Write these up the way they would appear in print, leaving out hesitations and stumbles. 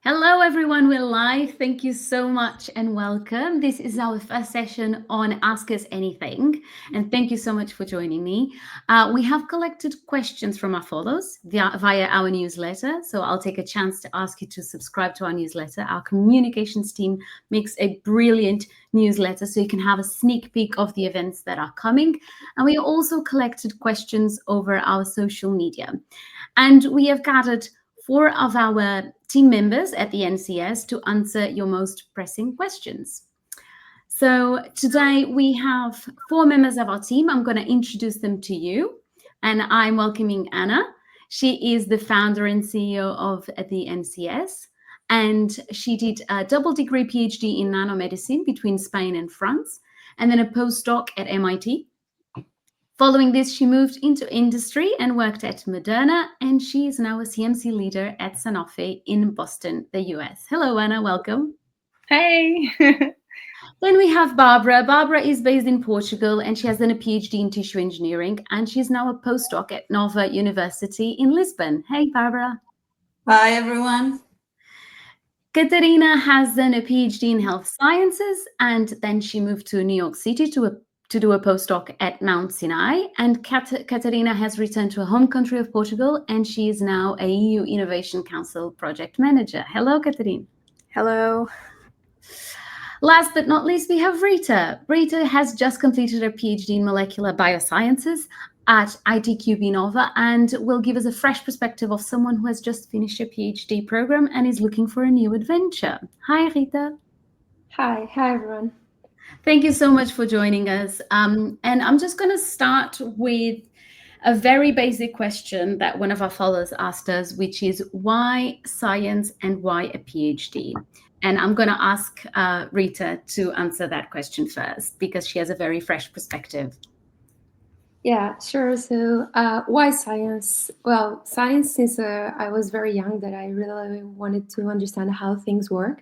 Hello, everyone. We're live. Thank you so much and welcome. This is our first session on Ask Us Anything. And thank you so much for joining me. We have collected questions from our followers via our newsletter. So I'll take a chance to ask you to subscribe to our newsletter. Our communications team makes a brilliant newsletter so you can have a sneak peek of the events that are coming. And we also collected questions over our social media. And we have gathered 4 of our team members at the NCS to answer your most pressing questions. So today we have 4 members of our team. I'm going to introduce them to you. And I'm welcoming Anna. She is the founder and CEO of the NCS. And she did a double degree PhD in nanomedicine between Spain and France, and then a postdoc at MIT. Following this, she moved into industry and worked at Moderna, and she is now a CMC leader at Sanofi in Boston, the US. Hello, Anna. Welcome. Hey. Then we have Barbara. Barbara is based in Portugal, and she has done a PhD in tissue engineering, and she's now a postdoc at Nova University in Lisbon. Hey, Barbara. Hi, everyone. Katarina has done a PhD in health sciences, and then she moved to New York City to do a postdoc at Mount Sinai. And Katarina has returned to her home country of Portugal, and she is now a EU Innovation Council project manager. Hello, Katarina. Hello. Last but not least, we have Rita. Rita has just completed her PhD in molecular biosciences at ITQB Nova and will give us a fresh perspective of someone who has just finished a PhD program and is looking for a new adventure. Hi, Rita. Hi everyone. Thank you so much for joining us. And I'm just going to start with a very basic question that one of our followers asked us, which is why science and why a PhD? And I'm going to ask Rita to answer that question first because she has a very fresh perspective. Yeah, sure. So why science? Well, science, since I was very young, that I really wanted to understand how things work.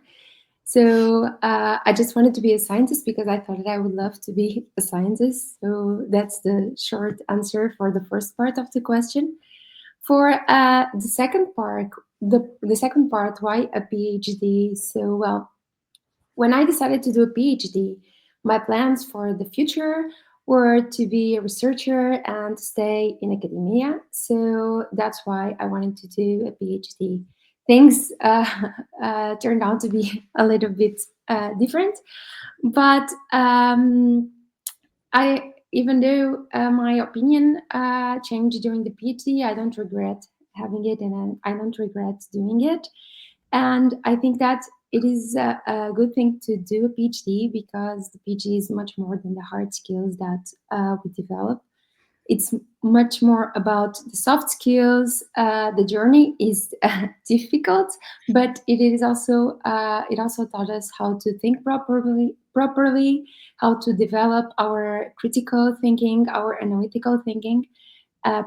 So I just wanted to be a scientist because I thought that I would love to be a scientist. So that's the short answer for the first part of the question. For the second part, the second part, why a PhD? So, well, when I decided to do a PhD, my plans for the future were to be a researcher and stay in academia. So that's why I wanted to do a PhD. Things turned out to be a little bit different, but even though my opinion changed during the PhD, I don't regret having it, and I don't regret doing it. And I think that it is a good thing to do a PhD because the PhD is much more than the hard skills that we develop. It's much more about the soft skills. The journey is difficult, but it also taught us how to think properly, how to develop our critical thinking, our analytical thinking,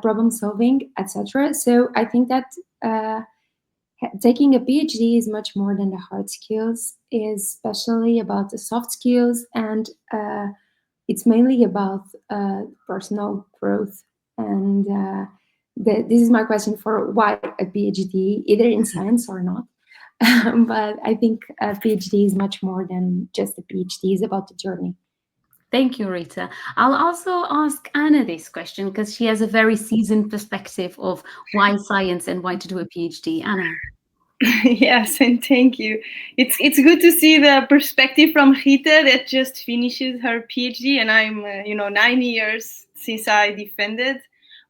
problem solving, etc. So I think that taking a PhD is much more than the hard skills, especially about the soft skills, and it's mainly about personal growth. And this is my question for why a PhD, either in science or not. But I think a PhD is much more than just a PhD. It's about the journey. Thank you, Rita. I'll also ask Anna this question because she has a very seasoned perspective of why science and why to do a PhD. Anna. Yes, and thank you. It's good to see the perspective from Rita that just finishes her PhD, and I'm 9 years since I defended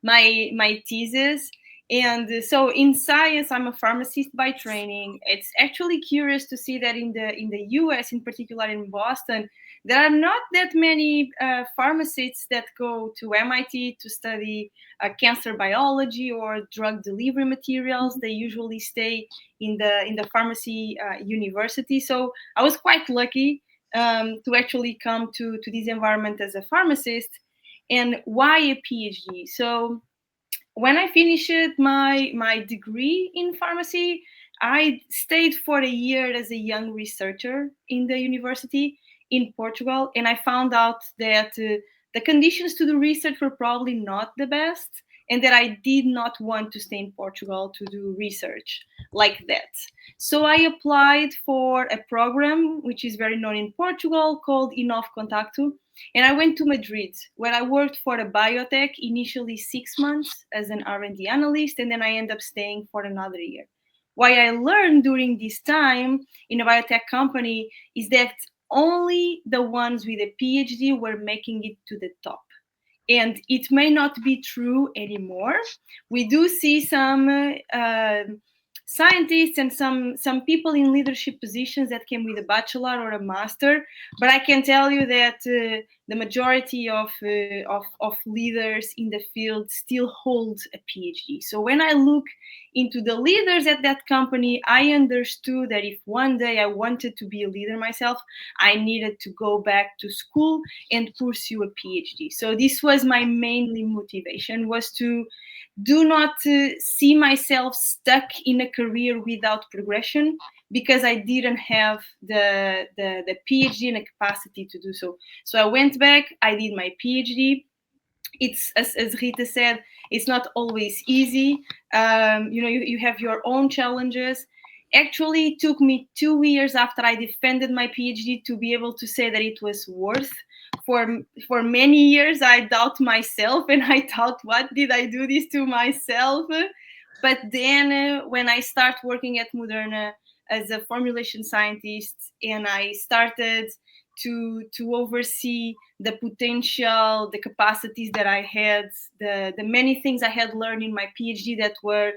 my thesis. And so in science, I'm a pharmacist by training. It's actually curious to see that in the US, in particular in Boston, there are not that many pharmacists that go to MIT to study cancer biology or drug delivery materials. They usually stay in the pharmacy university. So I was quite lucky to actually come to this environment as a pharmacist. And why a PhD? So when I finished my degree in pharmacy, I stayed for a year as a young researcher in the university in Portugal, and I found out that the conditions to do research were probably not the best. and that I did not want to stay in Portugal to do research like that. So I applied for a program which is very known in Portugal called Contacto, and I went to Madrid, where I worked for a biotech, initially 6 months as an R&D analyst, and then I ended up staying for another year. What I learned during this time in a biotech company is that only the ones with a PhD were making it to the top. And it may not be true anymore. We do see some scientists and some people in leadership positions that came with a bachelor or a master, but I can tell you that the majority of leaders in the field still hold a PhD. So when I look into the leaders at that company, I understood that if one day I wanted to be a leader myself, I needed to go back to school and pursue a PhD. So this was my mainly motivation, was to do not see myself stuck in a career without progression, because I didn't have the PhD and the capacity to do so. So I went back, I did my PhD. It's as Rita said, it's not always easy. You have your own challenges. Actually, it took me 2 years after I defended my PhD to be able to say that it was worth. For many years, I doubt myself, and I thought, what did I do this to myself? But then, when I start working at Moderna as a formulation scientist, and I started to oversee the potential, the capacities that I had, the many things I had learned in my PhD that were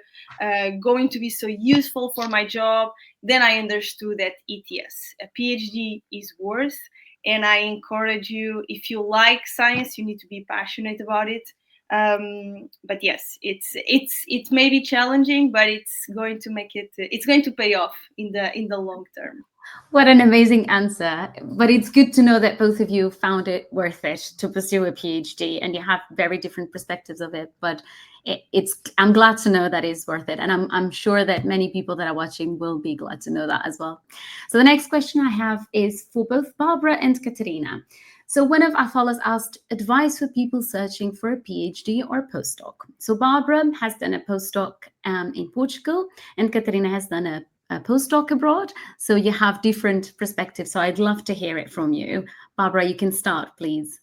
going to be so useful for my job, then I understood that yes, a PhD is worth. And I encourage you, if you like science, you need to be passionate about it. But yes, it may be challenging, but it's going to make it. It's going to pay off in the long term. What an amazing answer. But it's good to know that both of you found it worth it to pursue a PhD, and you have very different perspectives of it. But I'm glad to know that it's worth it. And I'm sure that many people that are watching will be glad to know that as well. So the next question I have is for both Barbara and Katerina. So one of our followers asked advice for people searching for a PhD or postdoc. So Barbara has done a postdoc in Portugal, and Katerina has done a postdoc abroad. So you have different perspectives. So I'd love to hear it from you. Barbara, you can start, please.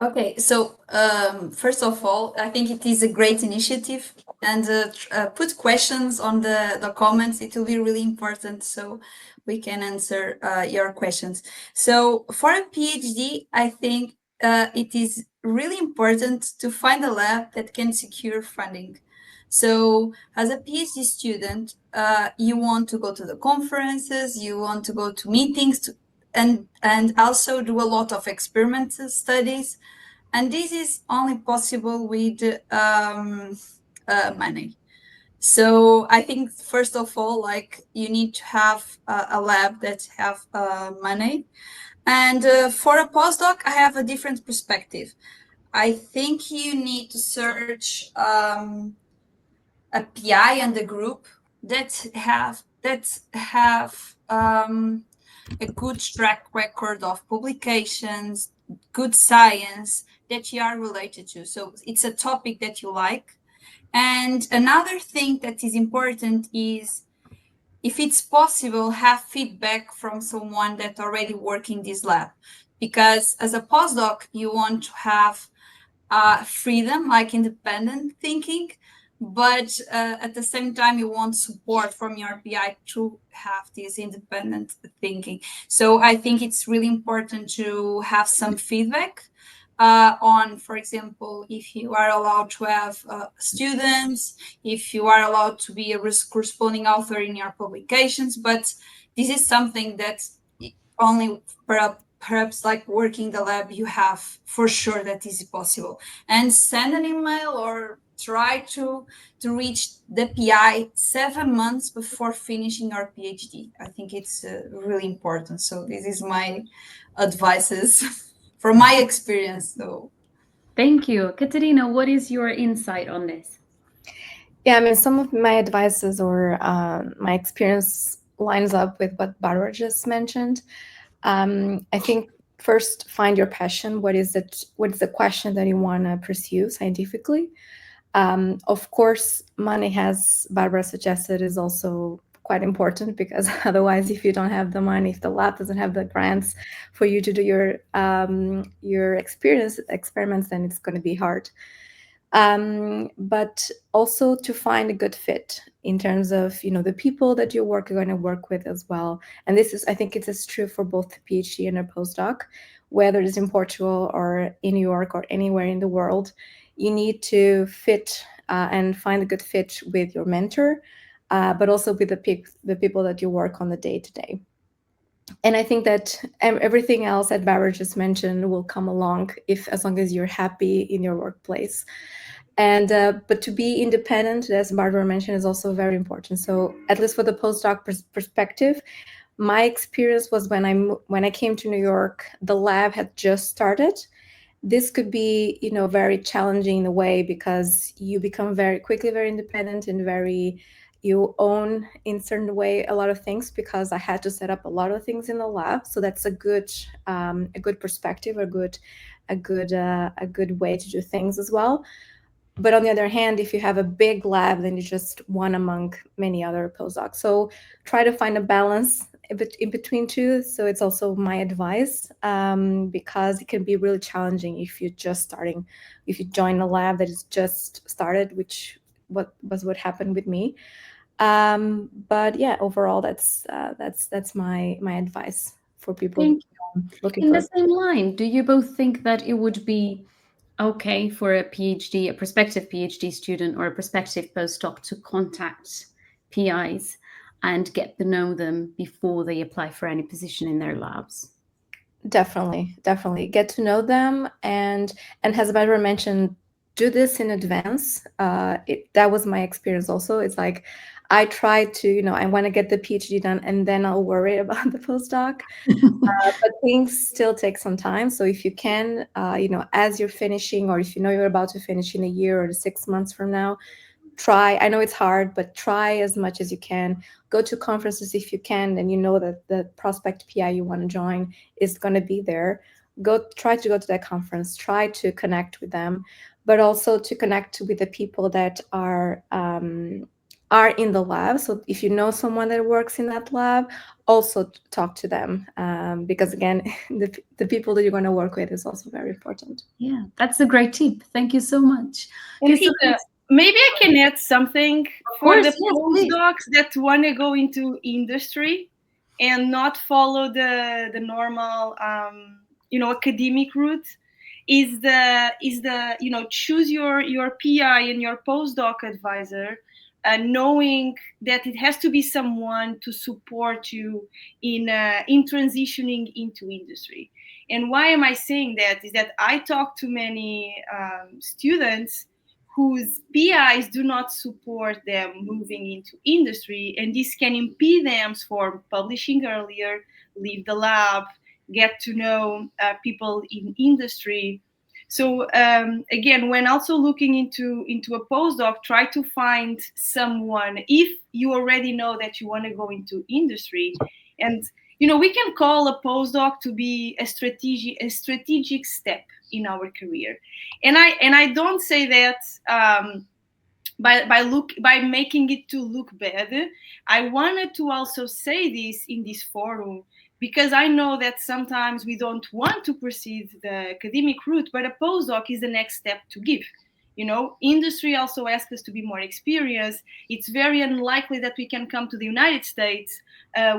Okay, so first of all, I think it is a great initiative, and put questions on the comments. It will be really important so we can answer your questions. So for a PhD, I think it is really important to find a lab that can secure funding. So as a PhD student, you want to go to the conferences, you want to go to meetings, and also do a lot of experimental studies. And this is only possible with money. So I think first of all, like you need to have a lab that have money. And for a postdoc, I have a different perspective. I think you need to search a PI and a group that have a good track record of publications, good science that you are related to. So it's a topic that you like. And another thing that is important is, if it's possible, have feedback from someone that already work in this lab. Because as a postdoc, you want to have freedom, like independent thinking, but at the same time you want support from your PI to have this independent thinking. So I think it's really important to have some feedback on, for example, if you are allowed to have students, if you are allowed to be a corresponding author in your publications. But this is something that only perhaps like working the lab you have for sure that is possible. And send an email or try to reach the PI 7 months before finishing your PhD. I think it's really important. So this is my advices from my experience. So Thank you. Katerina, what is your insight on this? Yeah, I mean, some of my advices or my experience lines up with what Barbara just mentioned. I think first find your passion. What is it? What is the question that you want to pursue scientifically? Of course, money, as Barbara suggested, is also quite important, because otherwise, if you don't have the money, if the lab doesn't have the grants for you to do your experiments, then it's going to be hard. But also to find a good fit in terms of the people that you're going to work with as well. And this is, I think, it is true for both the PhD and a postdoc, whether it's in Portugal or in New York or anywhere in the world. You need to fit and find a good fit with your mentor, but also with the people that you work on the day to day. And I think that everything else that Barbara just mentioned will come along, if as long as you're happy in your workplace. And but to be independent, as Barbara mentioned, is also very important. So at least for the postdoc perspective, my experience was when I came to New York, the lab had just started. This could be very challenging in a way, because you become very quickly very independent, and you own in certain way a lot of things, because I had to set up a lot of things in the lab. So that's a good perspective, a good way to do things as well. But on the other hand, if you have a big lab, then you're just one among many other postdocs. So try to find a balance in between two. So it's also my advice, because it can be really challenging if you're just starting, if you join a lab that is just started, which what happened with me. But yeah, overall, that's my advice for people Thank looking In for. the same line, do you both think that it would be okay for a PhD, a prospective PhD student or a prospective postdoc to contact PIs and get to know them before they apply for any position in their labs? Definitely get to know them, and as Barbara mentioned, do this in advance. That was my experience also. It's like I try to, I want to get the PhD done, and then I'll worry about the postdoc. But things still take some time. So if you can, as you're finishing, or if you're about to finish in a year or 6 months from now, try. I know it's hard, but try as much as you can. Go to conferences if you can, and that the prospect PI you want to join is going to be there. Try to go to that conference. Try to connect with them, but also to connect with the people that are in the lab. So if you know someone that works in that lab, also talk to them, because again, the people that you're going to work with is also very important. Yeah, that's a great tip. Thank you so much. And Okay, so Rita, maybe I can add something for course, the yes, please. postdocs that want to go into industry and not follow the normal academic route. Is the choose your PI and your postdoc advisor, knowing that it has to be someone to support you in transitioning into industry. And why am I saying that? Is that I talk to many students whose PIs do not support them moving into industry, and this can impede them from publishing earlier, leave the lab, get to know people in industry. So again, when also looking into a postdoc, try to find someone, if you already know that you want to go into industry. And we can call a postdoc to be a strategic step in our career. And I don't say that by making it to look bad. I wanted to also say this in this forum, because I know that sometimes we don't want to proceed the academic route, but a postdoc is the next step to give. Industry also asks us to be more experienced. It's very unlikely that we can come to the United States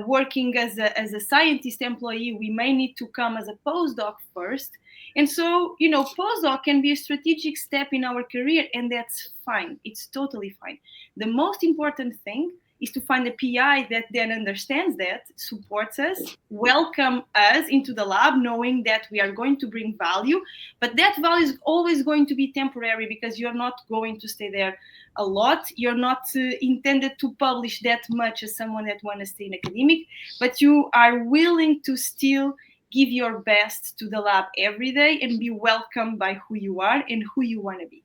working as a scientist employee. We may need to come as a postdoc first. And so, postdoc can be a strategic step in our career, and that's fine. It's totally fine. The most important thing is to find a PI that then understands that, supports us, welcome us into the lab, knowing that we are going to bring value. But that value is always going to be temporary, because you're not going to stay there a lot. You're not intended to publish that much as someone that wants to stay in academic, but you are willing to still give your best to the lab every day and be welcomed by who you are and who you want to be.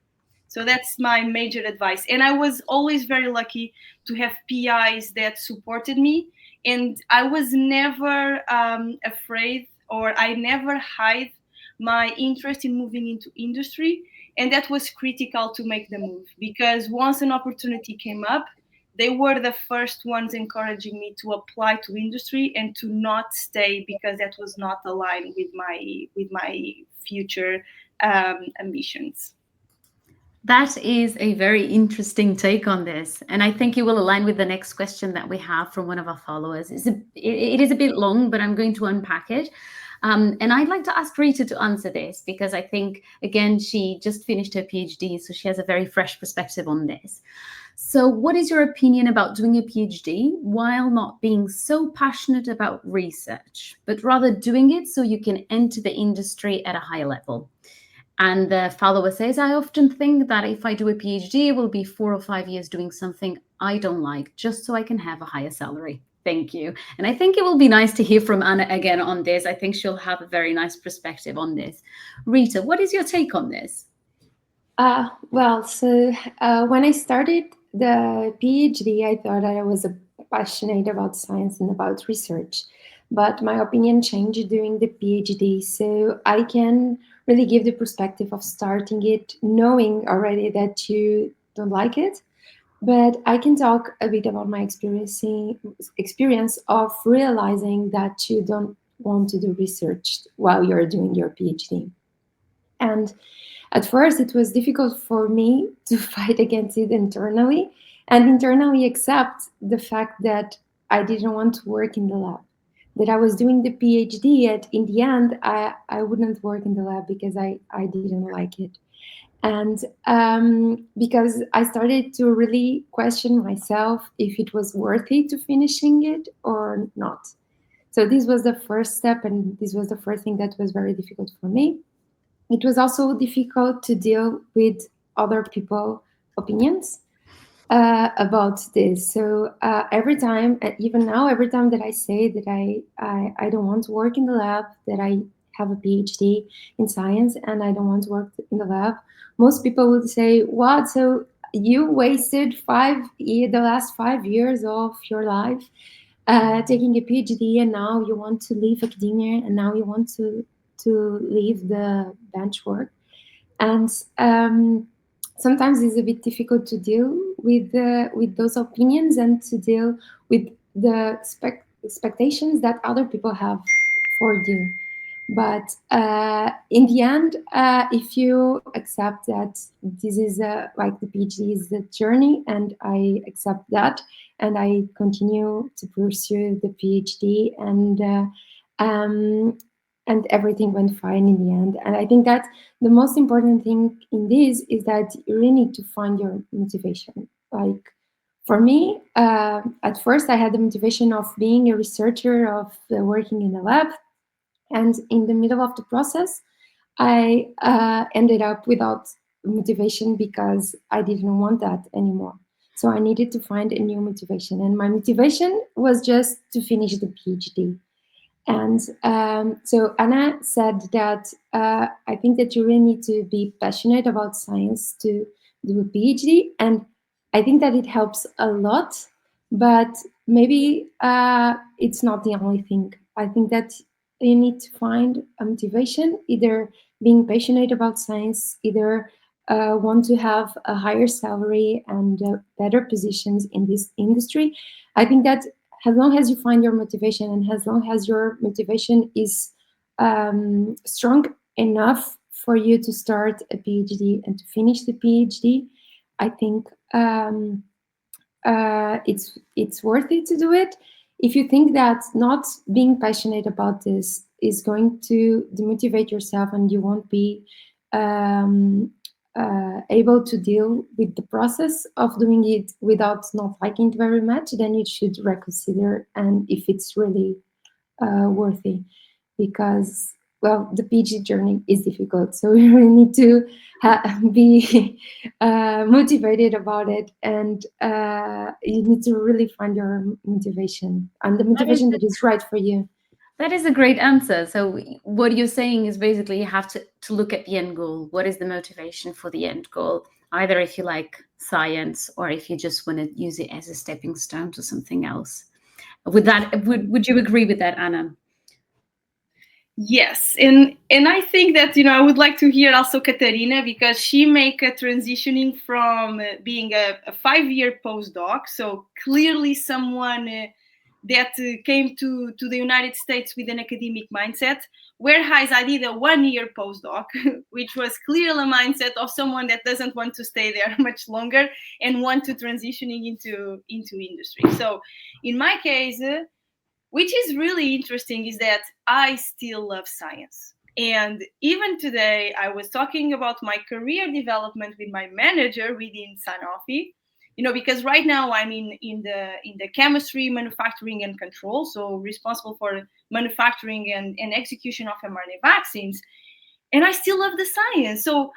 So that's my major advice. And I was always very lucky to have PIs that supported me. And I was never afraid, or I never hide my interest in moving into industry. And that was critical to make the move, because once an opportunity came up, they were the first ones encouraging me to apply to industry and to not stay, because that was not aligned with my future ambitions. That is a very interesting take on this. And I think it will align with the next question that we have from one of our followers. It is a bit long, but I'm going to unpack it. And I'd like to ask Rita to answer this, because I think, again, she just finished her PhD, so she has a very fresh perspective on this. So, what is your opinion about doing a PhD while not being so passionate about research, but rather doing it so you can enter the industry at a higher level? And the follower says, I often think that if I do a PhD, it will be 4 or 5 years doing something I don't like, just so I can have a higher salary. Thank you. And I think it will be nice to hear from Anna again on this. I think she'll have a very nice perspective on this. Rita, what is your take on this? When I started the PhD, I thought I was passionate about science and about research, but my opinion changed during the PhD. So I can really give the perspective of starting it knowing already that you don't like it. But I can talk a bit about my experience of realizing that you don't want to do research while you're doing your PhD. And at first, it was difficult for me to fight against it internally and internally accept the fact that I didn't want to work in the lab, that I was doing the PhD, and in the end, I wouldn't work in the lab because I didn't like it. And because I started to really question myself if it was worthy to finishing it or not. So this was the first step, and this was the first thing that was very difficult for me. It was also difficult to deal with other people's opinions about this. So every time, even now, every time that I say that I don't want to work in the lab, that I have a PhD in science and I don't want to work in the lab, most people would say, "What? So you wasted the last 5 years of your life taking a PhD, and now you want to leave academia, and now you want to leave the bench work." And sometimes it's a bit difficult to deal with those opinions and to deal with the expectations that other people have for you. But in the end, if you accept that this is like the PhD is the journey, and I accept that, and I continue to pursue the PhD, and everything went fine in the end. And I think that the most important thing in this is that you really need to find your motivation. Like for me, at first I had the motivation of being a researcher, of working in a lab, and in the middle of the process, I ended up without motivation because I didn't want that anymore. So I needed to find a new motivation, and my motivation was just to finish the PhD. And so Anna said that I think that you really need to be passionate about science to do a PhD. And I think that it helps a lot, but maybe it's not the only thing. I think that you need to find a motivation, either being passionate about science, either want to have a higher salary and better positions in this industry. I think that as long as you find your motivation, and as long as your motivation is strong enough for you to start a PhD and to finish the PhD, I think it's worth it to do it. If you think that not being passionate about this is going to demotivate yourself and you won't be able to deal with the process of doing it without not liking it very much, then you should reconsider, and if it's really worthy, because well, the PhD journey is difficult, so you really need to be motivated about it, and you need to really find your motivation and the motivation that is right for you. That is a great answer. So what you're saying is basically you have to look at the end goal. What is the motivation for the end goal? Either if you like science or if you just want to use it as a stepping stone to something else. With that, would you agree with that, Anna? Yes, and I think that I would like to hear also Katarina, because she make a transitioning from being a 5-year postdoc, so clearly someone that came to the United States with an academic mindset, whereas I did a 1-year postdoc, which was clearly a mindset of someone that doesn't want to stay there much longer and want to transitioning into industry. So in my case. Which is really interesting is that I still love science. And even today, I was talking about my career development with my manager within Sanofi. Because right now I'm in the chemistry, manufacturing, and control, so responsible for manufacturing and execution of mRNA vaccines. And I still love the science. So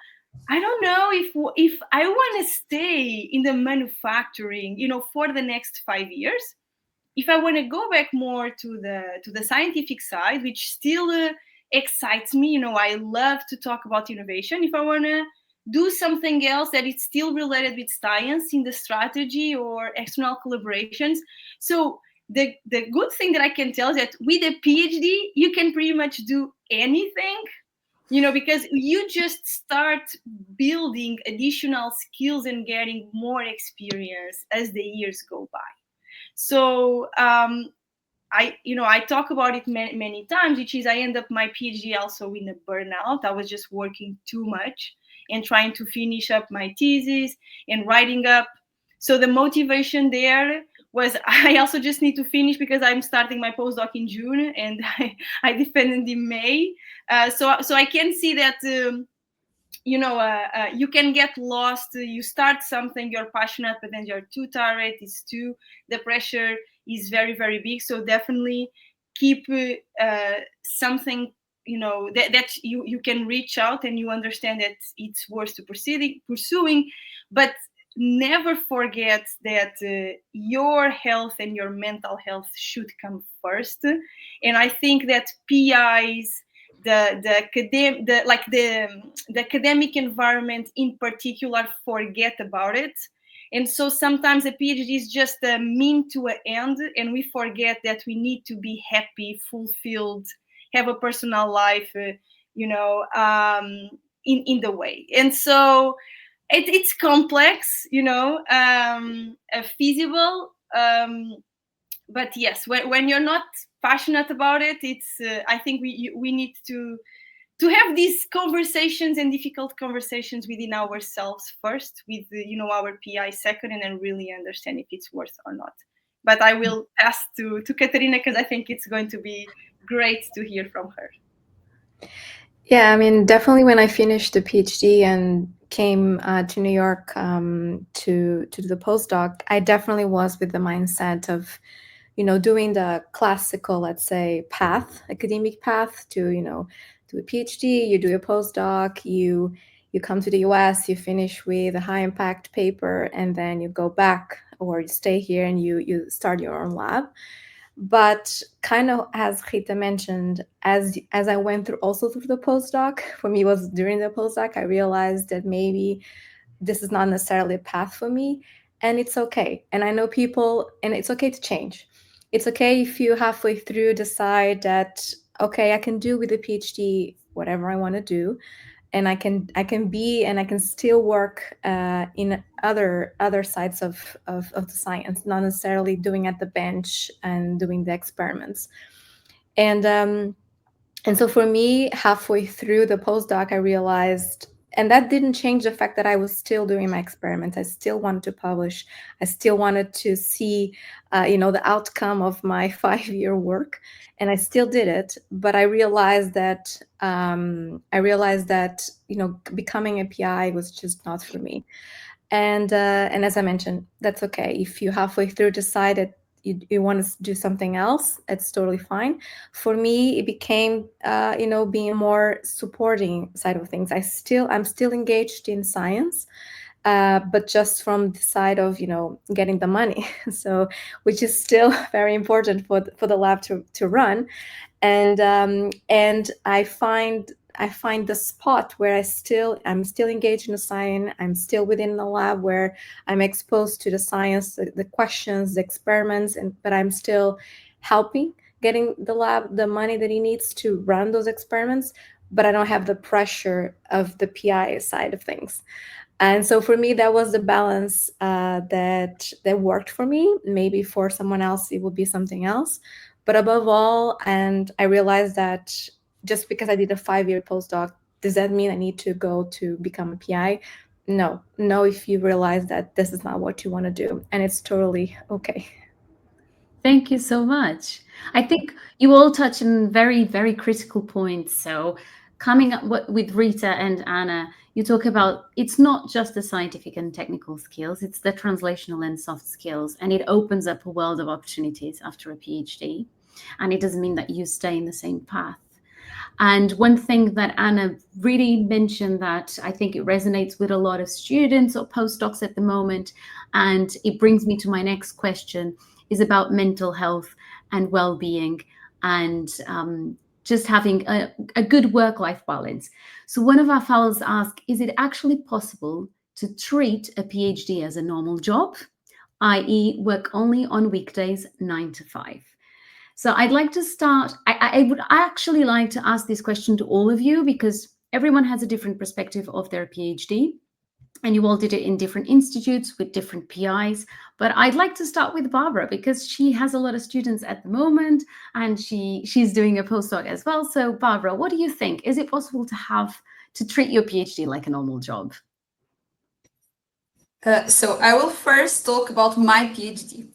I don't know if I want to stay in the manufacturing, for the next 5 years, if I want to go back more to the scientific side, which still excites me. I love to talk about innovation. If I want to do something else that is still related with science in the strategy or external collaborations. So the good thing that I can tell is that with a PhD, you can pretty much do anything. Because you just start building additional skills and getting more experience as the years go by. So I talk about it many, many times, which is I end up my PhD also in a burnout. I was just working too much and trying to finish up my thesis and writing up. So the motivation there was I also just need to finish because I'm starting my postdoc in June and I defended in May. So I can see that. You can get lost. You start something, you're passionate, but then you're too tired. The pressure is very, very big. So definitely keep something, that you can reach out and you understand that it's worth to pursuing, but never forget that your health and your mental health should come first. And I think that PIs, the academic environment in particular, forget about it. And so sometimes a PhD is just a mean to an end, and we forget that we need to be happy, fulfilled, have a personal life, in the way. And so it's complex, feasible. But yes, when you're not passionate about it, it's I think we need to have these conversations and difficult conversations within ourselves first, with our PI second, and then really understand if it's worth or not. But I will pass to Katerina, because I think it's going to be great to hear from her. Yeah, I mean, definitely when I finished the PhD and came to New York to do the postdoc, I definitely was with the mindset of, doing the classical, let's say, academic path to, do a PhD, you do a postdoc, you come to the US, you finish with a high impact paper, and then you go back or you stay here and you start your own lab. But kind of as Rita mentioned, as I went through the postdoc, for me was during the postdoc, I realized that maybe this is not necessarily a path for me, and it's okay. And I know people, and it's okay to change. It's okay if you halfway through decide that, okay, I can do with a PhD whatever I want to do, and I can still work in other sides of the science, not necessarily doing at the bench and doing the experiments. And so for me, halfway through the postdoc, I realized, and that didn't change the fact that I was still doing my experiments. I still wanted to publish. I still wanted to see, the outcome of my 5-year work, and I still did it. But I realized that becoming a PI was just not for me. And as I mentioned, that's okay. If you halfway through decided you want to do something else, it's totally fine. For me, it became being more supporting side of things. I'm still engaged in science, but just from the side of getting the money, so which is still very important for the lab to run. And I find the spot where I'm still engaged in the science. I'm still within the lab where I'm exposed to the science, the questions, the experiments, but I'm still helping getting the lab the money that he needs to run those experiments, but I don't have the pressure of the PI side of things. And so for me, that was the balance that worked for me. Maybe for someone else, it would be something else. But above all, and I realized that just because I did a 5-year postdoc, does that mean I need to go to become a PI? No, no, if you realize that this is not what you want to do, and it's totally okay. Thank you so much. I think you all touch on very, very critical points. So, coming up with Rita and Anna, you talk about it's not just the scientific and technical skills, it's the translational and soft skills. And it opens up a world of opportunities after a PhD. And it doesn't mean that you stay in the same path. And one thing that Anna really mentioned that I think it resonates with a lot of students or postdocs at the moment, and it brings me to my next question, is about mental health and well-being and just having a good work-life balance. So one of our fellows asked, is it actually possible to treat a PhD as a normal job, i.e. work only on weekdays 9 to 5? So I'd like to start. I would actually like to ask this question to all of you because everyone has a different perspective of their PhD, and you all did it in different institutes with different PIs. But I'd like to start with Barbara because she has a lot of students at the moment, and she's doing a postdoc as well. So Barbara, what do you think? Is it possible to treat your PhD like a normal job? So I will first talk about my PhD.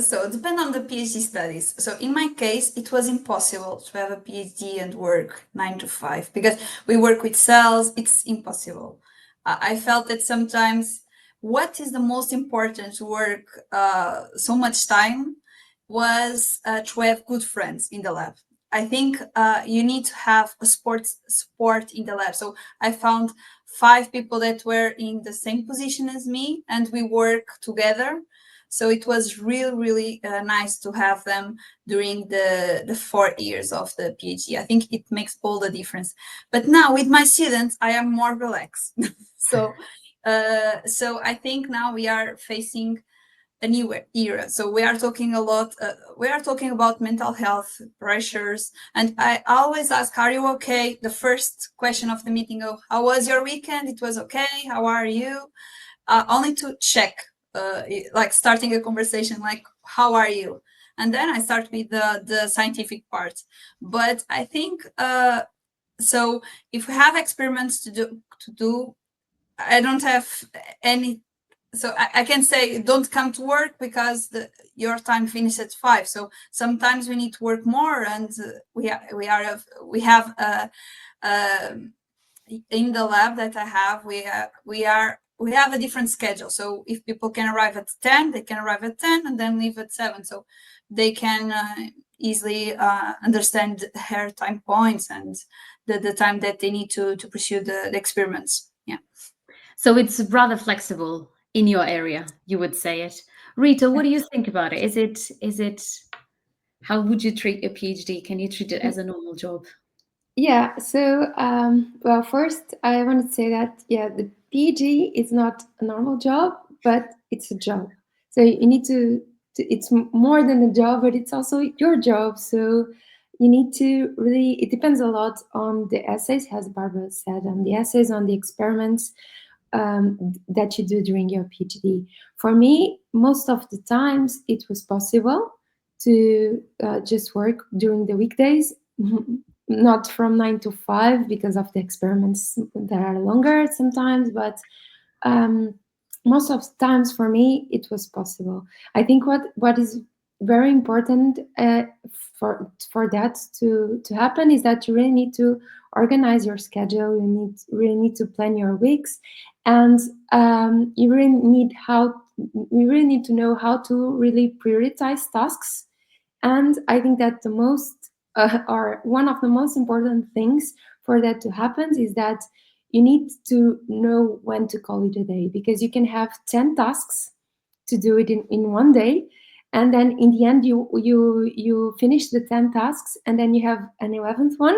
So depend on the PhD studies. So in my case, it was impossible to have a PhD and work 9 to 5 because we work with cells. It's impossible. I felt that sometimes what is the most important to work so much time was to have good friends in the lab. I think you need to have a sport in the lab. So I found 5 people that were in the same position as me, and we work together. So it was really nice to have them during the 4 years of the PhD. I think it makes all the difference. But now with my students, I am more relaxed. So I think now we are facing a new era. So we are talking a lot. We are talking about mental health pressures, and I always ask, "Are you okay?" The first question of the meeting: "Oh, how was your weekend? It was okay. How are you?" Only to check, like starting a conversation, like, "How are you?" And then I start with the scientific part. But I think so. If we have experiments to do, I don't have any. So I can say don't come to work because your time finishes at 5. So sometimes we need to work more, and we have in the lab that I have we have a different schedule. So if people can arrive at 10, they can arrive at 10 and then leave at 7. So they can easily understand her time points and the time that they need to pursue the experiments. Yeah. So it's rather flexible in your area, you would say it. Rita, what do you think about it? Is it how would you treat your PhD? Can you treat it as a normal job? Yeah, so well, first I want to say that the PhD is not a normal job, but it's a job. So you need it's more than a job, but it's also your job. So you need to really. It depends a lot on the essays, as Barbara said, on the essays, on the experiments that you do during your PhD. For me, most of the times it was possible to just work during the weekdays. Not from 9 to 5 because of the experiments that are longer sometimes, but most of the times for me it was possible. I think what is very important for that to happen is that you really need to organize your schedule. You really need to plan your weeks, and you really need to know how to really prioritize tasks. And I think that the most or one of the most important things for that to happen is that you need to know when to call it a day, because you can have 10 tasks to do it in one day, and then in the end you finish the 10 tasks, and then you have an 11th one,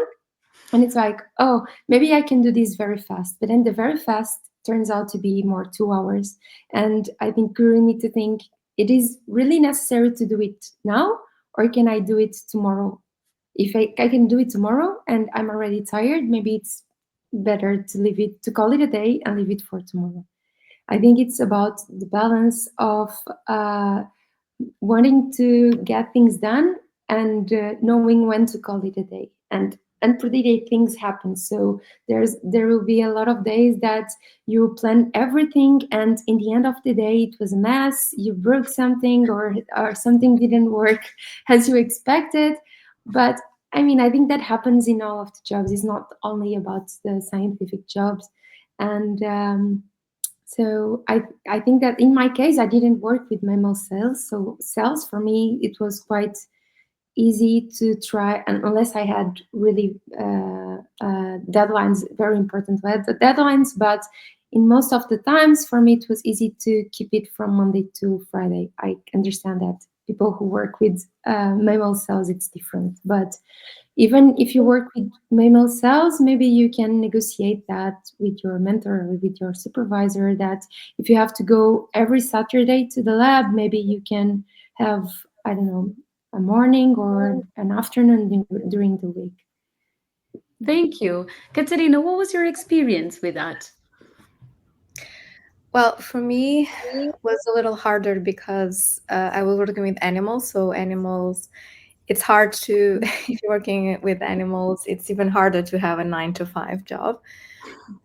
and it's like, oh, maybe I can do this very fast, but then the very fast turns out to be more 2 hours. And I think you really need to think, it is really necessary to do it now, or can I do it tomorrow? If I can do it tomorrow and I'm already tired, maybe it's better to leave it, to call it a day and leave it for tomorrow. I think it's about the balance of uh, wanting to get things done and knowing when to call it a day. And unpredictable things happen, so there will be a lot of days that you plan everything and in the end of the day it was a mess, you broke something, or something didn't work as you expected. But I mean, I think that happens in all of the jobs. It's not only about the scientific jobs. And so I think that in my case, I didn't work with mammal cells. So cells for me, it was quite easy to try, and unless I had really deadlines, very important deadlines. But in most of the times, for me, it was easy to keep it from Monday to Friday. I understand that people who work with mammal cells, it's different. But even if you work with mammal cells, maybe you can negotiate that with your mentor or with your supervisor, that if you have to go every Saturday to the lab, maybe you can have, I don't know, a morning or an afternoon during the week. Thank you. Katerina, what was your experience with that? Well, for me, was a little harder because I was working with animals. So animals, it's hard to if you're working with animals, it's even harder to have a 9 to 5 job,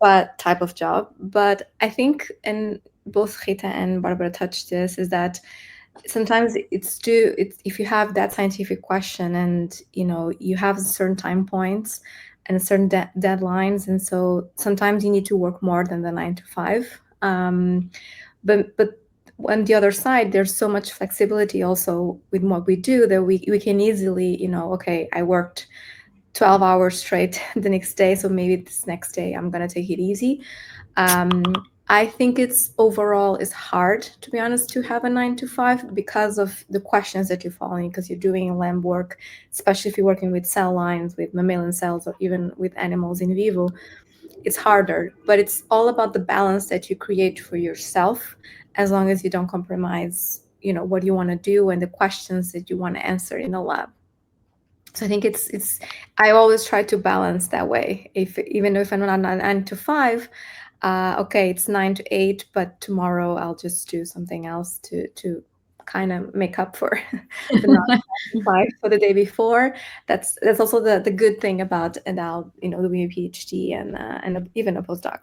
but type of job. But I think, and both Rita and Barbara touched this, is that sometimes it's if you have that scientific question and you have certain time points and certain deadlines, and so sometimes you need to work more than the 9 to 5. But on the other side, there's so much flexibility also with what we do, that we can easily, okay, I worked 12 hours straight the next day, so maybe this next day I'm gonna take it easy. I think it's overall is hard, to be honest, to have a 9 to 5 because of the questions that you're following, because you're doing lab work, especially if you're working with cell lines, with mammalian cells, or even with animals in vivo. It's harder, but it's all about the balance that you create for yourself, as long as you don't compromise, what you want to do and the questions that you want to answer in the lab. So I think it's I always try to balance that way. If even if I'm not 9 to 5, okay, it's 9 to 8, but tomorrow I'll just do something else to kind of make up for the not 9 to 5 for the day before. That's also the good thing about doing a PhD and even a postdoc.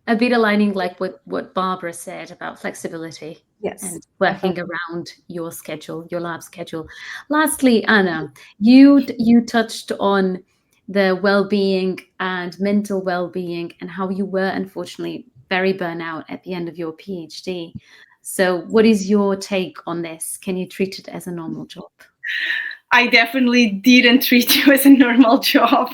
A bit aligning like what Barbara said about flexibility Yes, and working definitely. around your schedule, your lab schedule. Lastly, Anna, you touched on the well-being and mental well-being and how you were unfortunately very burnout at the end of your PhD. So what is your take on this? Can you treat it as a normal job? I definitely didn't treat you as a normal job.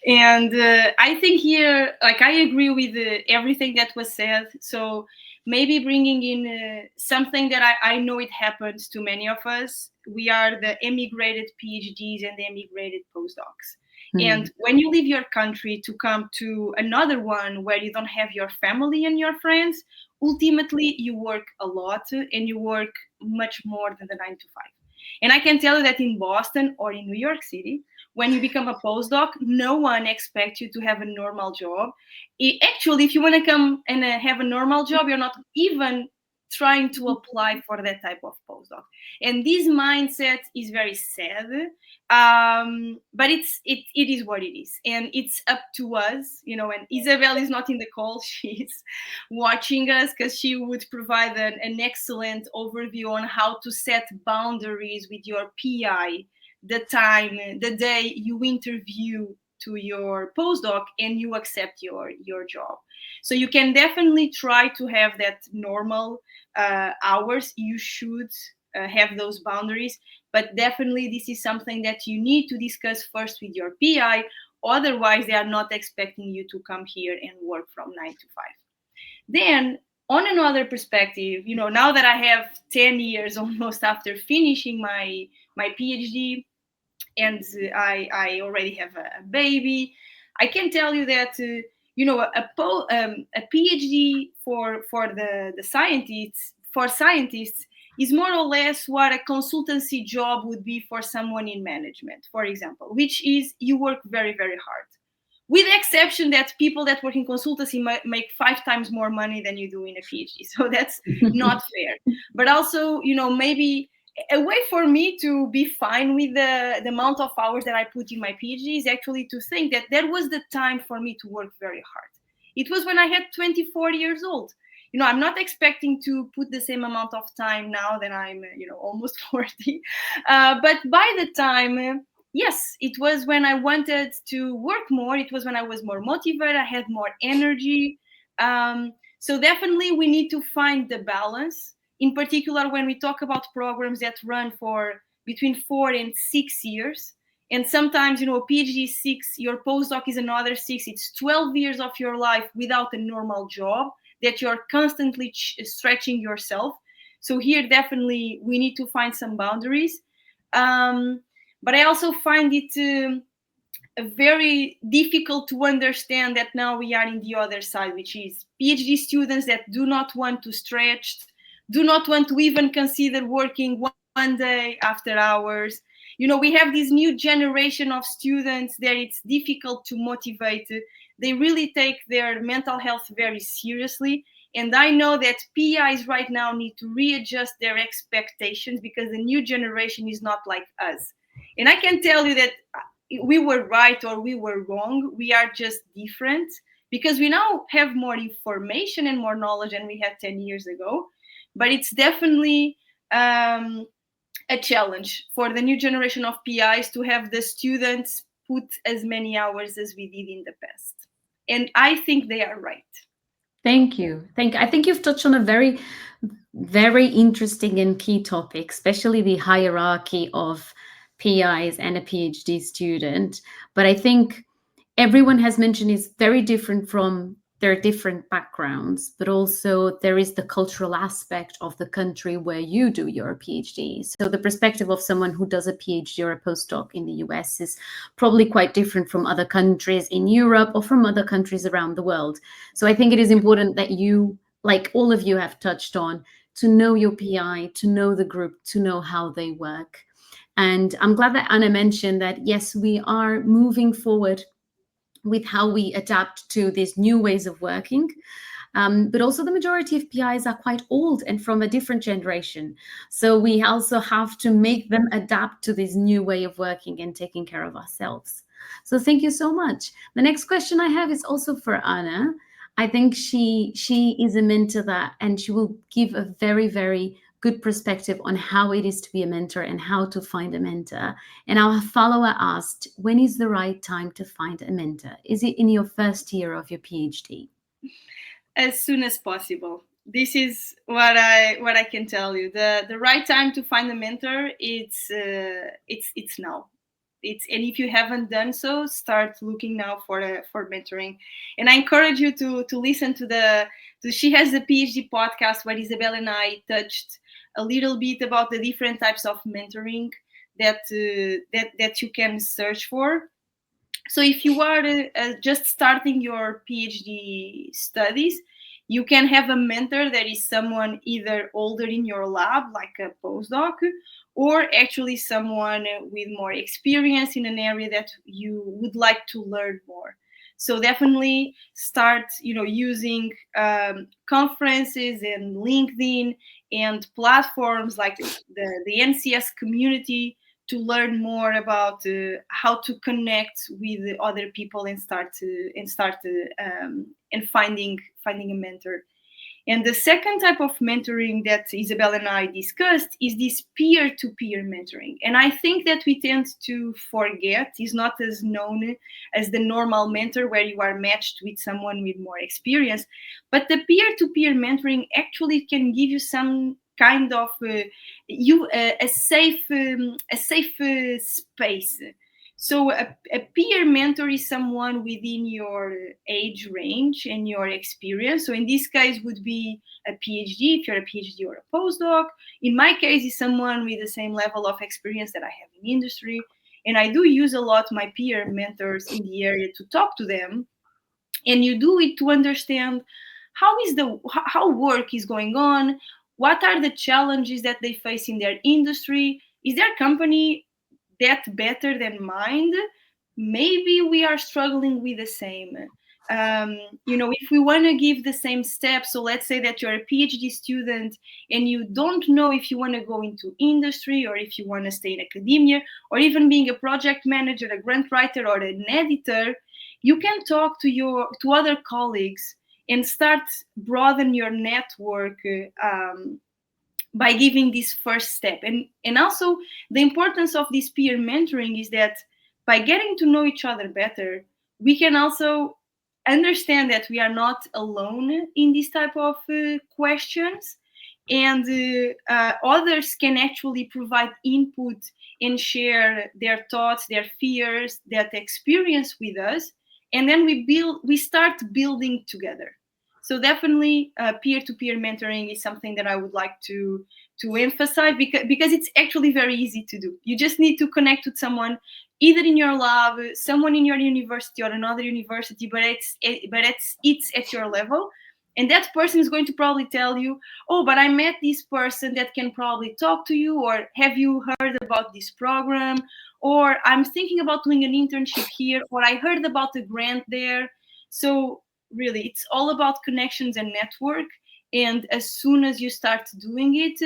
And I think here, like, I agree with everything that was said. So maybe bringing in something that I know it happens to many of us. We are the emigrated PhDs and the emigrated postdocs. And when you leave your country to come to another one where you don't have your family and your friends, ultimately you work a lot and you work much more than the 9 to 5. And I can tell you that in Boston or in New York City, when you become a postdoc, no one expects you to have a normal job. Actually, if you want to come and have a normal job, you're not even trying to apply for that type of postdoc. And this mindset is very sad, but it is what it is, and it's up to us. And Isabel is not in the call; she's watching us, because she would provide an excellent overview on how to set boundaries with your PI, the time, the day you interview to your postdoc and you accept your job. So you can definitely try to have that normal hours. You should have those boundaries, but definitely this is something that you need to discuss first with your PI. Otherwise, they are not expecting you to come here and work from 9 to 5. Then, on another perspective, now that I have 10 years almost after finishing my PhD, and I already have a baby, I can tell you that a PhD for the scientists is more or less what a consultancy job would be for someone in management, for example, which is you work very, very hard. With the exception that people that work in consultancy make 5 times more money than you do in a PhD. So that's not fair. But also, maybe a way for me to be fine with the amount of hours that I put in my PhD is actually to think that there was the time for me to work very hard. It was when I had 24 years old. I'm not expecting to put the same amount of time now that I'm, almost 40. But by the time, yes, it was when I wanted to work more. It was when I was more motivated. I had more energy. So definitely we need to find the balance. In particular, when we talk about programs that run for between 4 and 6 years, and sometimes, a PhD is 6, your postdoc is another 6. It's 12 years of your life without a normal job that you're constantly stretching yourself. So here, definitely, we need to find some boundaries. But I also find it very difficult to understand that now we are in the other side, which is PhD students that do not want to stretch, do not want to even consider working one day after hours. We have this new generation of students that it's difficult to motivate. They really take their mental health very seriously. And I know that PIs right now need to readjust their expectations because the new generation is not like us. And I can tell you that we were right or we were wrong. We are just different because we now have more information and more knowledge than we had 10 years ago. But it's definitely a challenge for the new generation of PIs to have the students put as many hours as we did in the past. And I think they are right. Thank you. I think you've touched on a very, very interesting and key topic, especially the hierarchy of PIs and a PhD student. But I think everyone has mentioned is very different from their different backgrounds, but also there is the cultural aspect of the country where you do your PhD. So the perspective of someone who does a PhD or a postdoc in the US is probably quite different from other countries in Europe or from other countries around the world. So I think it is important that you, like all of you have touched on, to know your PI, to know the group, to know how they work. And I'm glad that Anna mentioned that, yes, we are moving forward with how we adapt to these new ways of working. But also the majority of PIs are quite old and from a different generation. So we also have to make them adapt to this new way of working and taking care of ourselves. So thank you so much. The next question I have is also for Anna. I think she is a mentor that, and she will give a very, very good perspective on how it is to be a mentor and how to find a mentor. And our follower asked, when is the right time to find a mentor? Is it in your first year of your PhD? As soon as possible. This is what I can tell you. The right time to find a mentor, it's now. And if you haven't done so, start looking now for mentoring. And I encourage you to listen to she has a PhD podcast where Isabel and I touched a little bit about the different types of mentoring that you can search for. So if you are just starting your PhD studies, you can have a mentor that is someone either older in your lab, like a postdoc, or actually someone with more experience in an area that you would like to learn more. So definitely start, using conferences and LinkedIn and platforms like the NCS community to learn more about how to connect with other people and finding a mentor. And the second type of mentoring that Isabel and I discussed is this peer-to-peer mentoring. And I think that we tend to forget, is not as known as the normal mentor where you are matched with someone with more experience. But the peer-to-peer mentoring actually can give you some kind of a safe space. So a peer mentor is someone within your age range and your experience. So in this case would be a PhD, if you're a PhD or a postdoc. In my case, is someone with the same level of experience that I have in industry. And I do use a lot my peer mentors in the area to talk to them. And you do it to understand how work is going on, what are the challenges that they face in their industry? Is their company that better than mine? Maybe we are struggling with the same. If we want to give the same steps, so let's say that you're a PhD student and you don't know if you want to go into industry or if you want to stay in academia, or even being a project manager, a grant writer, or an editor, you can talk to other colleagues and start broaden your network by giving this first step. And also the importance of this peer mentoring is that by getting to know each other better, we can also understand that we are not alone in this type of questions, and others can actually provide input and share their thoughts, their fears, that experience with us, and then we start building together. So definitely peer-to-peer mentoring is something that I would like to emphasize, because it's actually very easy to do. You just need to connect with someone, either in your lab, someone in your university or another university, but it's at your level. And that person is going to probably tell you, oh, but I met this person that can probably talk to you, or have you heard about this program, or I'm thinking about doing an internship here, or I heard about the grant there. So really, it's all about connections and network. And as soon as you start doing it,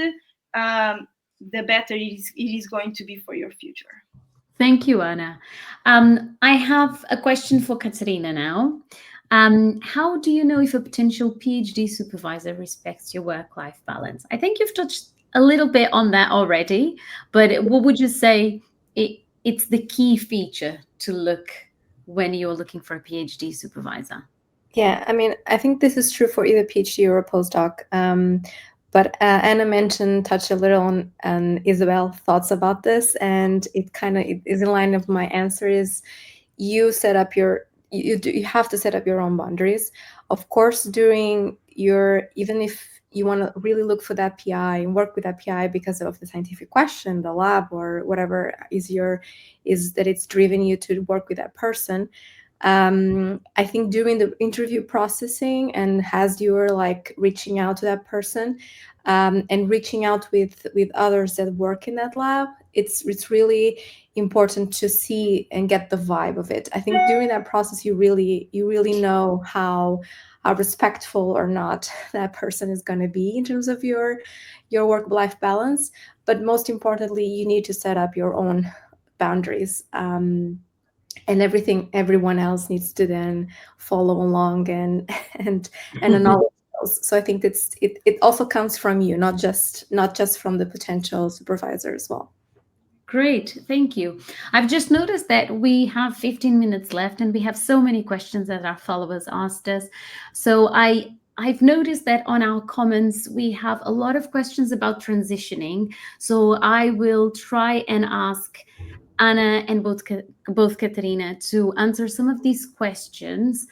the better it is going to be for your future. Thank you, Anna. I have a question for Katerina now. How do you know if a potential PhD supervisor respects your work-life balance? I think you've touched a little bit on that already, but what would you say it's the key feature to look when you're looking for a PhD supervisor? Yeah, I mean, I think this is true for either PhD or a postdoc. But Anna touched a little on Isabel thoughts about this, and it kind of is in line of my answer. Is you set up you have to set up your own boundaries. Of course, during even if you want to really look for that PI and work with that PI because of the scientific question, the lab, or whatever is that it's driven you to work with that person. I think during the interview processing, and as you're like reaching out to that person, and reaching out with others that work in that lab, it's really important to see and get the vibe of it. I think during that process, you really know how respectful or not that person is going to be in terms of your work-life balance. But most importantly, you need to set up your own boundaries. And everyone else needs to then follow along and acknowledge those. So I think it also comes from you, not just from the potential supervisor as well. Great, thank you. I've just noticed that we have 15 minutes left and we have so many questions that our followers asked us. So I've noticed that on our comments, we have a lot of questions about transitioning. So I will try and ask Anna and both Katerina to answer some of these questions,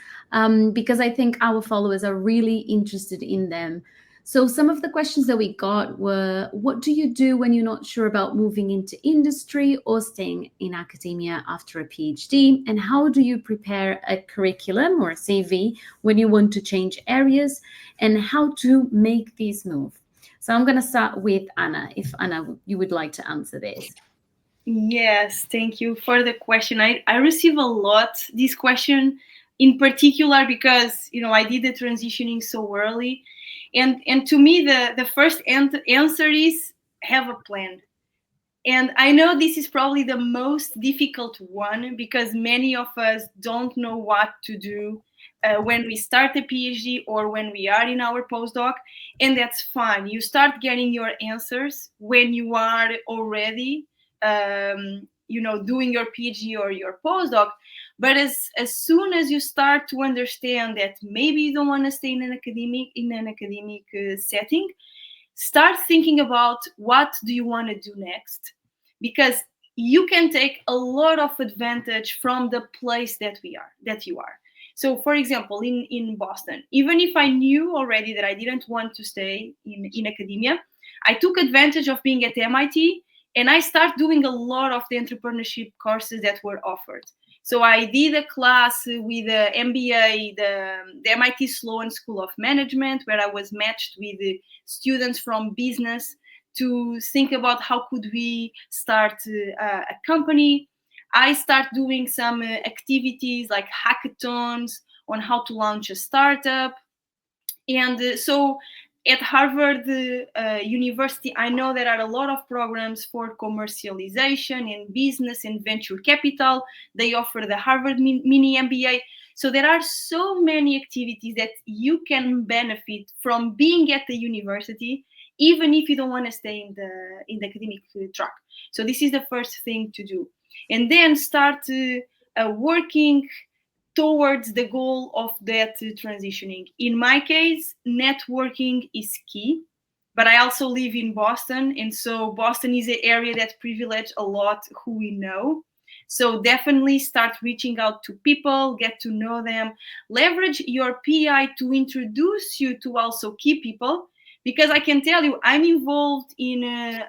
because I think our followers are really interested in them. So some of the questions that we got were, what do you do when you're not sure about moving into industry or staying in academia after a PhD? And how do you prepare a curriculum or a CV when you want to change areas? And how to make these move? So I'm going to start with Anna, if Anna, you would like to answer this. Yes, thank you for the question. I receive a lot this question, in particular because I did the transitioning so early, and to me the first answer is have a plan. And I know this is probably the most difficult one, because many of us don't know what to do when we start a PhD or when we are in our postdoc, and that's fine. You start getting your answers when you are already doing your PhD or your postdoc. But as soon as you start to understand that maybe you don't want to stay in an academic setting, start thinking about what do you want to do next, because you can take a lot of advantage from the place that you are. So for example, in Boston, even if I knew already that I didn't want to stay in academia, I took advantage of being at MIT, and I started doing a lot of the entrepreneurship courses that were offered. So I did a class with the MBA, the MIT Sloan School of Management, where I was matched with students from business to think about how could we start a company. I start doing some activities like hackathons on how to launch a startup. And so at Harvard University, I know there are a lot of programs for commercialization and business and venture capital. They offer the Harvard Mini MBA. So there are so many activities that you can benefit from being at the university, even if you don't want to stay in the academic track. So this is the first thing to do. And then start working towards the goal of that transitioning. In my case, networking is key, but I also live in Boston, and so Boston is an area that privileges a lot who we know. So definitely start reaching out to people, get to know them, leverage your PI to introduce you to also key people, because I can tell you, I'm involved in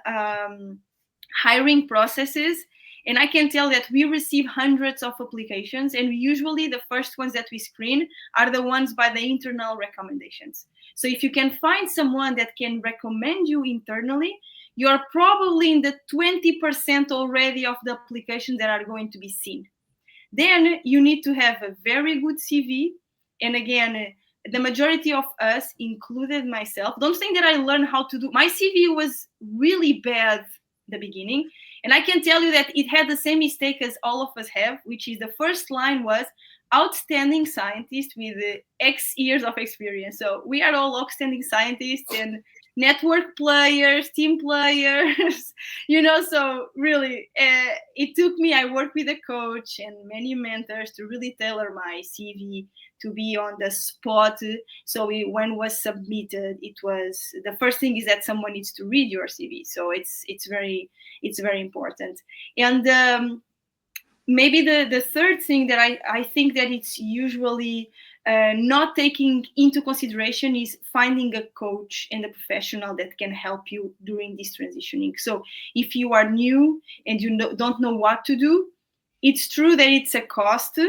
hiring processes, and I can tell that we receive hundreds of applications, and usually the first ones that we screen are the ones by the internal recommendations. So if you can find someone that can recommend you internally, you're probably in the 20% already of the applications that are going to be seen. Then you need to have a very good CV. And again, the majority of us, included myself, don't think that I learned how to do. My CV was really bad at the beginning. And I can tell you that it had the same mistake as all of us have, which is the first line was outstanding scientist with X years of experience. So we are all outstanding scientists and network players, team players, so really it took me, I worked with a coach and many mentors to really tailor my CV to be on the spot. So when it was submitted, it was, the first thing is that someone needs to read your CV. So it's very important. And maybe the third thing that I think that it's usually not taking into consideration is finding a coach and a professional that can help you during this transitioning. So if you are new and you don't know what to do, it's true that it's a cost,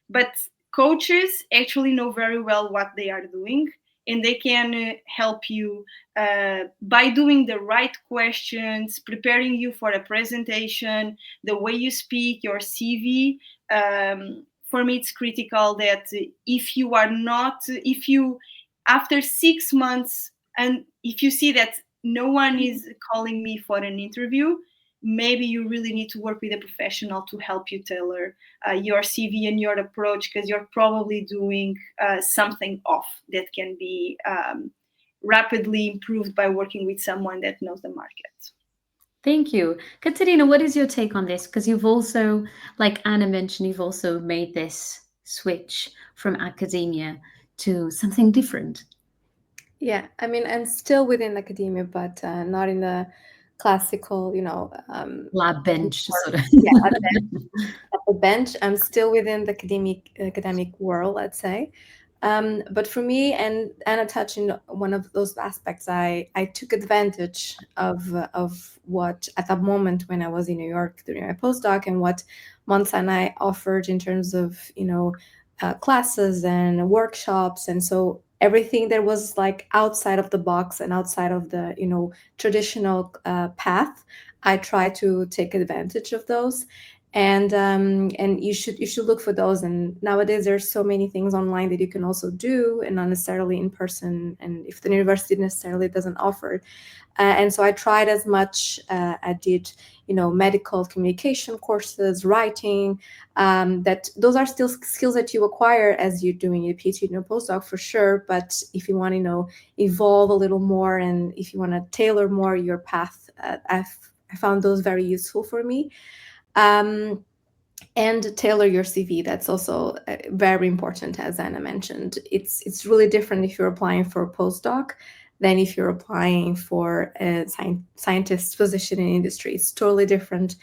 but coaches actually know very well what they are doing, and they can help you by doing the right questions, preparing you for a presentation, the way you speak, your CV. For me, it's critical that if you, after 6 months, and if you see that no one is calling me for an interview, maybe you really need to work with a professional to help you tailor your CV and your approach, because you're probably doing something off that can be rapidly improved by working with someone that knows the market. Thank you. Katerina, what is your take on this? Because you've also, like Anna mentioned, you've also made this switch from academia to something different. Yeah, I mean, I'm still within academia, but not in the classical, Lab bench, sort of. yeah, at the bench. I'm still within the academic world, let's say. But for me, and Anna touched on one of those aspects, I took advantage of what at that moment when I was in New York doing my postdoc, and what Mount Sinai offered in terms of classes and workshops, and so everything that was like outside of the box and outside of the traditional path, I try to take advantage of those. And you should look for those. And nowadays there's so many things online that you can also do, and not necessarily in person, and if the university necessarily doesn't offer. And so I tried as much. I did medical communication courses, writing, that those are still skills that you acquire as you're doing your PhD and your postdoc, for sure. But if you want to evolve a little more, and if you want to tailor more your path, I found those very useful for me. And tailor your CV. That's also very important, as Anna mentioned. It's really different if you're applying for a postdoc than if you're applying for a scientist's position in industry. It's totally different.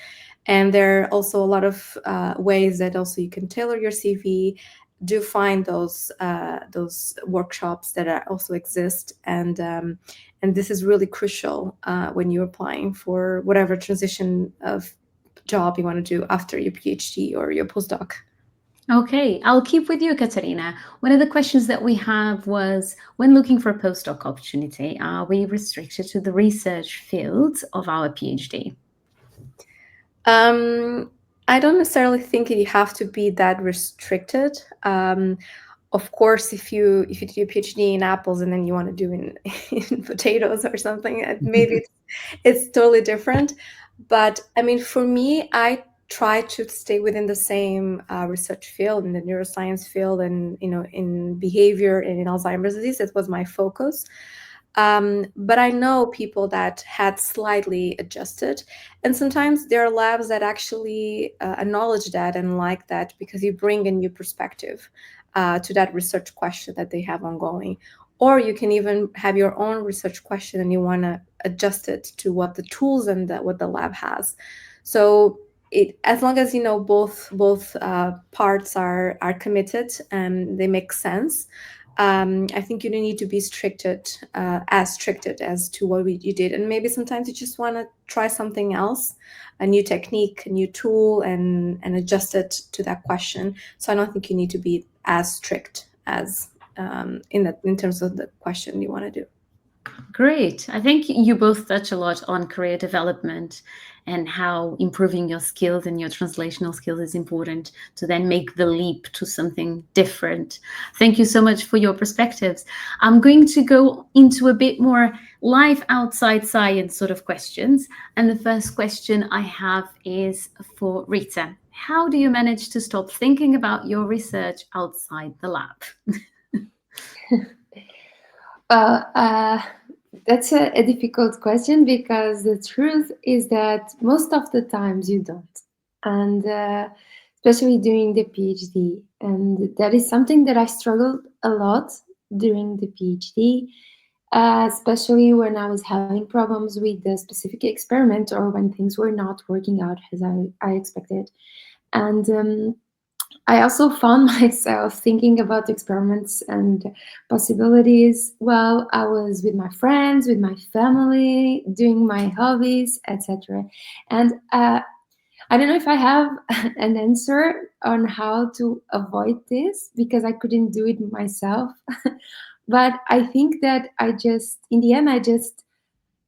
And there are also a lot of ways that also you can tailor your CV. Do find those workshops that also exist, and this is really crucial when you're applying for whatever transition of job you want to do after your PhD or your postdoc. Okay, I'll keep with you, Katerina. One of the questions that we have was, when looking for a postdoc opportunity, are we restricted to the research fields of our PhD? I don't necessarily think you have to be that restricted. Of course, if you do a PhD in apples and then you want to do in potatoes or something, maybe it's totally different. But I mean, for me, I try to stay within the same research field, in the neuroscience field, and in behavior and in Alzheimer's disease. It was my focus. But I know people that had slightly adjusted, and sometimes there are labs that actually acknowledge that and like that, because you bring a new perspective to that research question that they have ongoing. Or you can even have your own research question and you want to adjust it to what the tools and what the lab has. So as long as both parts are committed and they make sense, I think you don't need to be as stricted as to what you did. And maybe sometimes you just want to try something else, a new technique, a new tool, and adjust it to that question. So I don't think you need to be as strict as in terms of the question you want to do. Great. I think you both touch a lot on career development and how improving your skills and your translational skills is important to then make the leap to something different. Thank you so much for your perspectives. I'm going to go into a bit more life outside science sort of questions. And the first question I have is for Rita. How do you manage to stop thinking about your research outside the lab? Well, that's a difficult question, because the truth is that most of the times you don't, and especially during the PhD. And that is something that I struggled a lot during the PhD, especially when I was having problems with the specific experiment, or when things were not working out as I expected. And I also found myself thinking about experiments and possibilities while I was with my friends, with my family, doing my hobbies, etc. And I don't know if I have an answer on how to avoid this, because I couldn't do it myself. But I think that in the end, I just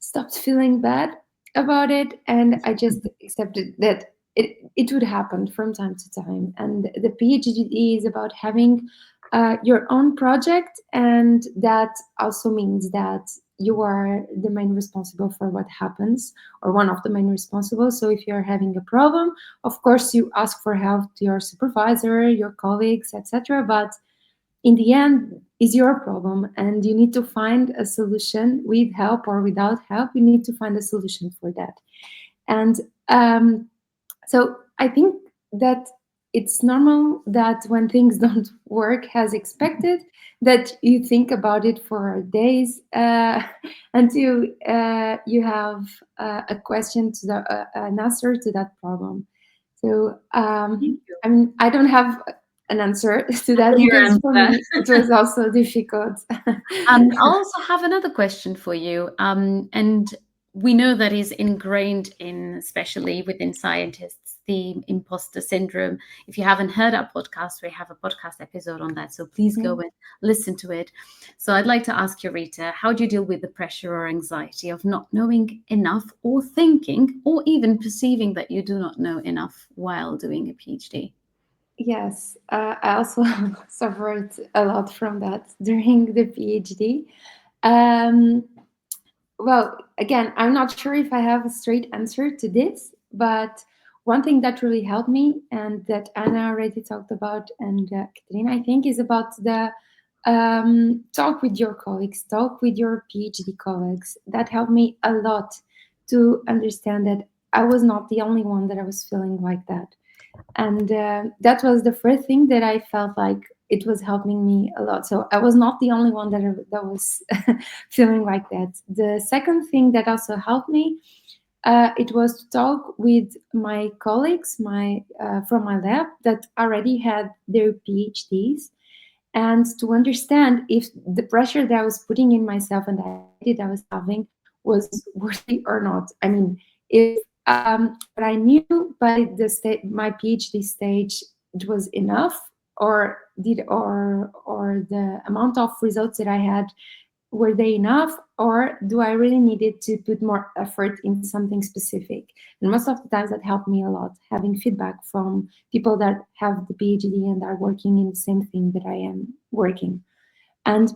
stopped feeling bad about it, and I just accepted that it would happen from time to time. And the PhD is about having your own project, and that also means that you are the main responsible for what happens, or one of the main responsible. So if you're having a problem, of course you ask for help to your supervisor, your colleagues, etc. But in the end, is your problem, and you need to find a solution with help or without help. You need to find a solution for that. And so I think that it's normal that when things don't work as expected, that you think about it for days until you have a question to an answer to that problem. So I mean, I don't have an answer to that, Your because for answer. me it was also difficult. I'll also have another question for you. And we know that is ingrained in, especially within scientists, the imposter syndrome. If you haven't heard our podcast, we have a podcast episode on that. So please go and listen to it. So I'd like to ask you, Rita, how do you deal with the pressure or anxiety of not knowing enough, or thinking, or even perceiving that you do not know enough while doing a PhD? Yes, I also suffered a lot from that during the PhD. Um, well, again, I'm not sure if I have a straight answer to this, but one thing that really helped me, and that Anna already talked about, and Katrina, I think, is about the talk with your colleagues, talk with your PhD colleagues. That helped me a lot to understand that I was not the only one that I was feeling like that. And that was the first thing that I felt like it was helping me a lot. So I was not the only one that was feeling like that. The second thing that also helped me, it was to talk with my colleagues, my from my lab, that already had their PhDs, and to understand if the pressure that I was putting in myself and the anxiety that I was having was worthy or not. I mean, if what I knew by my PhD stage it was enough, or the amount of results that I had, were they enough, or do I really needed to put more effort in something specific? And most of the times that helped me a lot, having feedback from people that have the PhD and are working in the same thing that I am working. And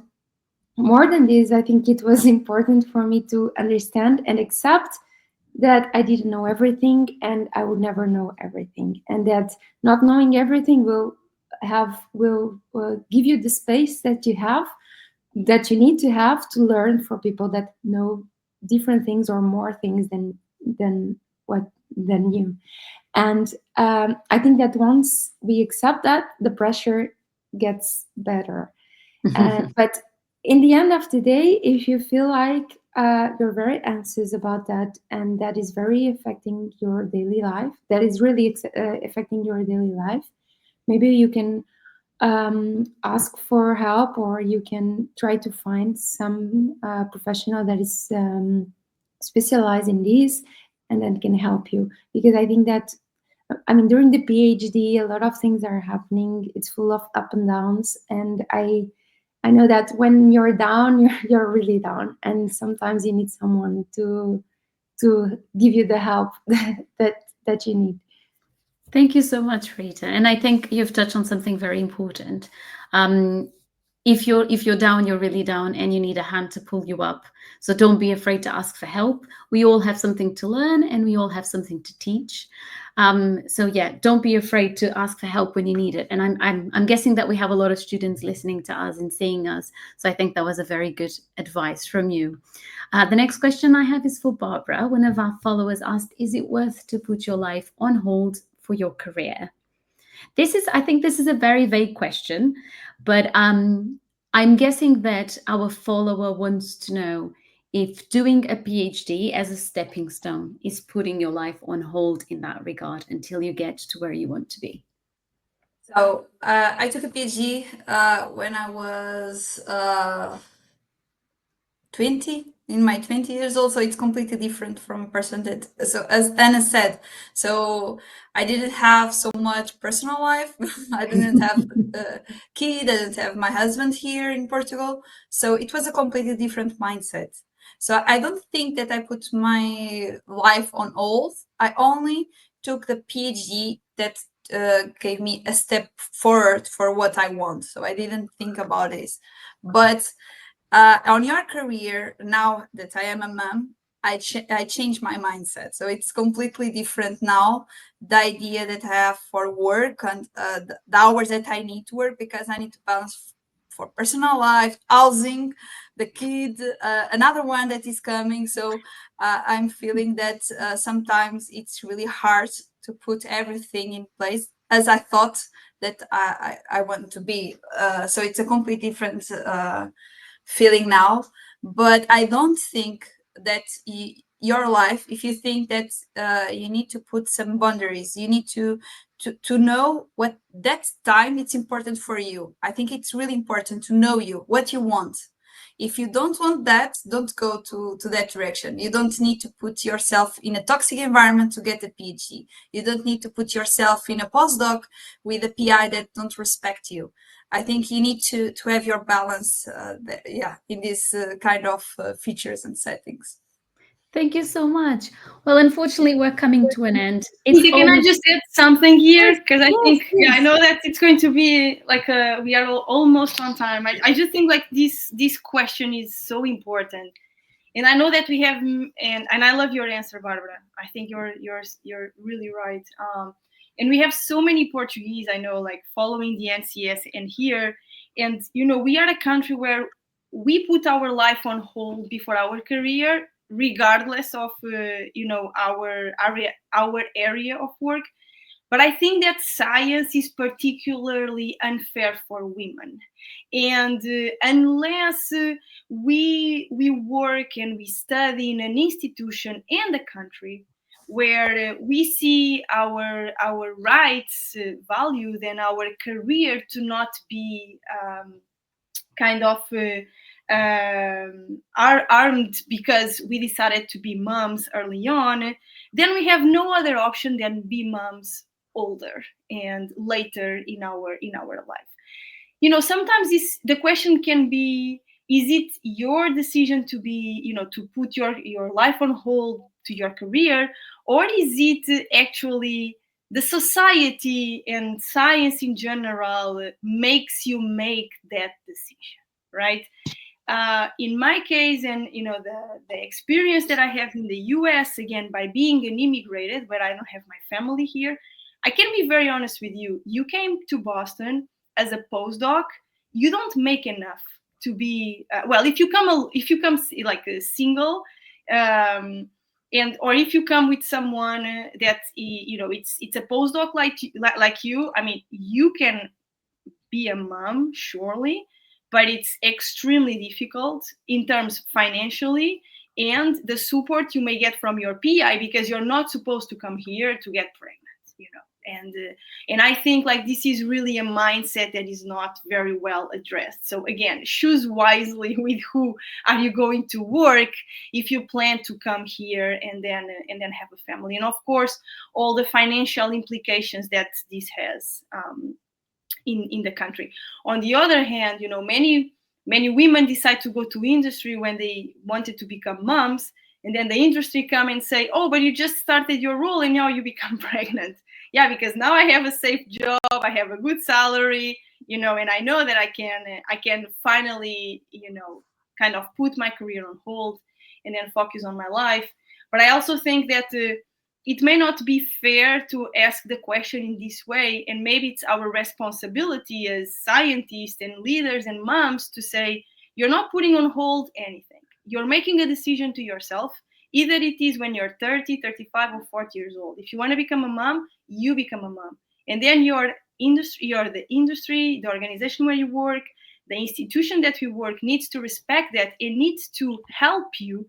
more than this, I think it was important for me to understand and accept that I didn't know everything and I would never know everything, and that not knowing everything will give you the space that you need to have to learn for people that know different things or more things than what than you. And I think that once we accept that, the pressure gets better. But in the end of the day, if you feel like you're very anxious about that, and that is very affecting your daily life, that is really affecting your daily life, maybe you can ask for help, or you can try to find some professional that is specialized in this, and that can help you. Because I think that, I mean, during the PhD, a lot of things are happening. It's full of up and downs, and I know that when you're down, you're really down, and sometimes you need someone to give you the help that you need. Thank you so much, Rita. And I think you've touched on something very important. Um, if you're down, you're really down, and you need a hand to pull you up. So don't be afraid to ask for help. We all have something to learn, and we all have something to teach. So yeah, don't be afraid to ask for help when you need it. And I'm guessing that we have a lot of students listening to us and seeing us. So I think that was a very good advice from you. The next question I have is for Barbara. One of our followers asked, "Is it worth to put your life on hold for your career?" I think this is a very vague question, but I'm guessing that our follower wants to know if doing a PhD as a stepping stone is putting your life on hold in that regard until you get to where you want to be. So I took a PhD when I was 20, in my 20 years old, so it's completely different from a person that, so as Anna said, so I didn't have so much personal life. I didn't have a kid, I didn't have my husband here in Portugal, so it was a completely different mindset. So I don't think that I put my life on hold. I only took the PhD that gave me a step forward for what I want, so I didn't think about this. But on your career, now that I am a mom, I changed my mindset. So it's completely different now. The idea that I have for work and the hours that I need to work, because I need to balance for personal life, housing, the kid, another one that is coming. So I'm feeling that sometimes it's really hard to put everything in place as I thought that I want to be. So it's a completely different feeling now. But I don't think that your life, if you think that you need to put some boundaries, you need to know what that time it's important for you. I think it's really important to know you, what you want. If you don't want that, don't go to that direction. You don't need to put yourself in a toxic environment to get a PhD. You don't need to put yourself in a postdoc with a PI that don't respect you. I think you need to have your balance, in these kind of features and settings. Thank you so much. Well, unfortunately, we're coming to an end. It's Can I almost just add something here? Yes, Because I yes, think, yeah, I yes. know that it's going to be like we are almost on time. I just think like this question is so important, and I know that we have, and I love your answer, Barbara. I think you're really right. And we have so many Portuguese I know, like following the NCS and here, and we are a country where we put our life on hold before our career, regardless of our area of work. But I think that science is particularly unfair for women, and unless we work and we study in an institution and a country where we see our rights valued and our career to not be kind of are armed because we decided to be moms early on, then we have no other option than be moms older and later in our life. Sometimes the question can be, is it your decision to be, to put your life on hold to your career, or is it actually the society and science in general makes you make that decision, right? In my case, and the experience that I have in the US, again, by being an immigrated, where I don't have my family here, I can be very honest with you. You came to Boston as a postdoc, you don't make enough to be well. If you come like a single, and or if you come with someone that it's a postdoc like you. I mean, you can be a mom, surely, but it's extremely difficult in terms financially and the support you may get from your PI, because you're not supposed to come here to get pregnant. And I think like this is really a mindset that is not very well addressed. So again, choose wisely with who are you going to work if you plan to come here and then have a family, and of course all the financial implications that this has in the country. On the other hand, many women decide to go to industry when they wanted to become moms, and then the industry come and say, oh, but you just started your role and now you become pregnant. Yeah, because now I have a safe job, I have a good salary, and I know that I can finally, kind of put my career on hold and then focus on my life. But I also think that it may not be fair to ask the question in this way, and maybe it's our responsibility as scientists and leaders and moms to say, you're not putting on hold anything. You're making a decision to yourself. Either it is when you're 30, 35, or 40 years old. If you want to become a mom, you become a mom. And then the industry, the organization where you work, the institution that you work needs to respect that and needs to help you,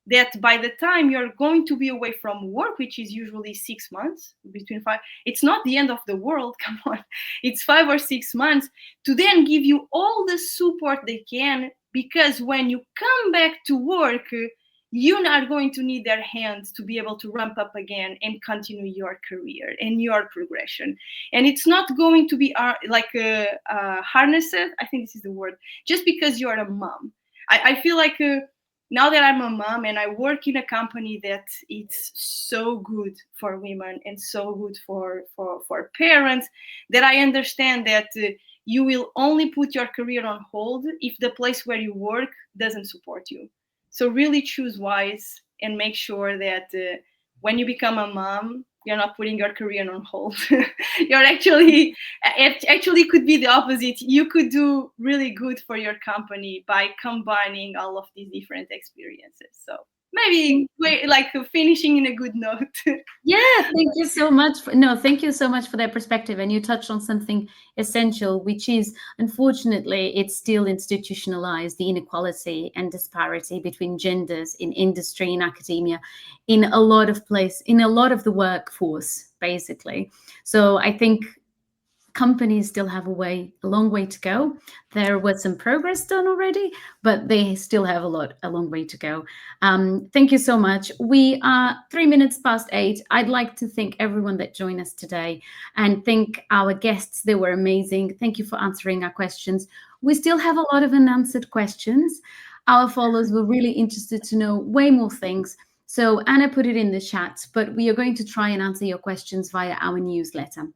that by the time you're going to be away from work, which is usually 6 months, between 5, it's not the end of the world, come on, it's 5 or 6 months, to then give you all the support they can, because when you come back to work, you are going to need their hands to be able to ramp up again and continue your career and your progression. And it's not going to be harnessed, I think this is the word, just because you're a mom. I feel like now that I'm a mom and I work in a company that it's so good for women and so good for parents, that I understand that you will only put your career on hold if the place where you work doesn't support you. So really choose wise and make sure that when you become a mom, you're not putting your career on hold. You're actually could be the opposite. You could do really good for your company by combining all of these different experiences. So maybe finishing in a good note. Yeah, thank you so much. Thank you so much for that perspective. And you touched on something essential, which is, unfortunately, it's still institutionalized, the inequality and disparity between genders in industry, in academia, in a lot of the workforce, basically. So I think companies still have a long way to go. There was some progress done already, but they still have a long way to go. Thank you so much. We are 3 minutes past 8. I'd like to thank everyone that joined us today and thank our guests. They were amazing. Thank you for answering our questions. We still have a lot of unanswered questions. Our followers were really interested to know way more things. So Anna put it in the chat, but we are going to try and answer your questions via our newsletter.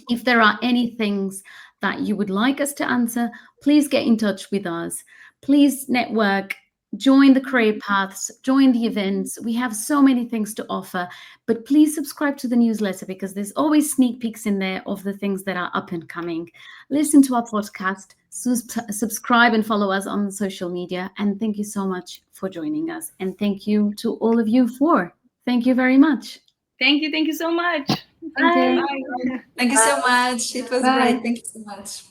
If there are any things that you would like us to answer, please get in touch with us. Please network, join the career paths, join the events. We have so many things to offer, but please subscribe to the newsletter because there's always sneak peeks in there of the things that are up and coming. Listen to our podcast, subscribe and follow us on social media. And thank you so much for joining us. And thank you to all of you Thank you very much. Thank you so much. Bye. Bye. Thank you so much. It was Bye. great. Thank you so much.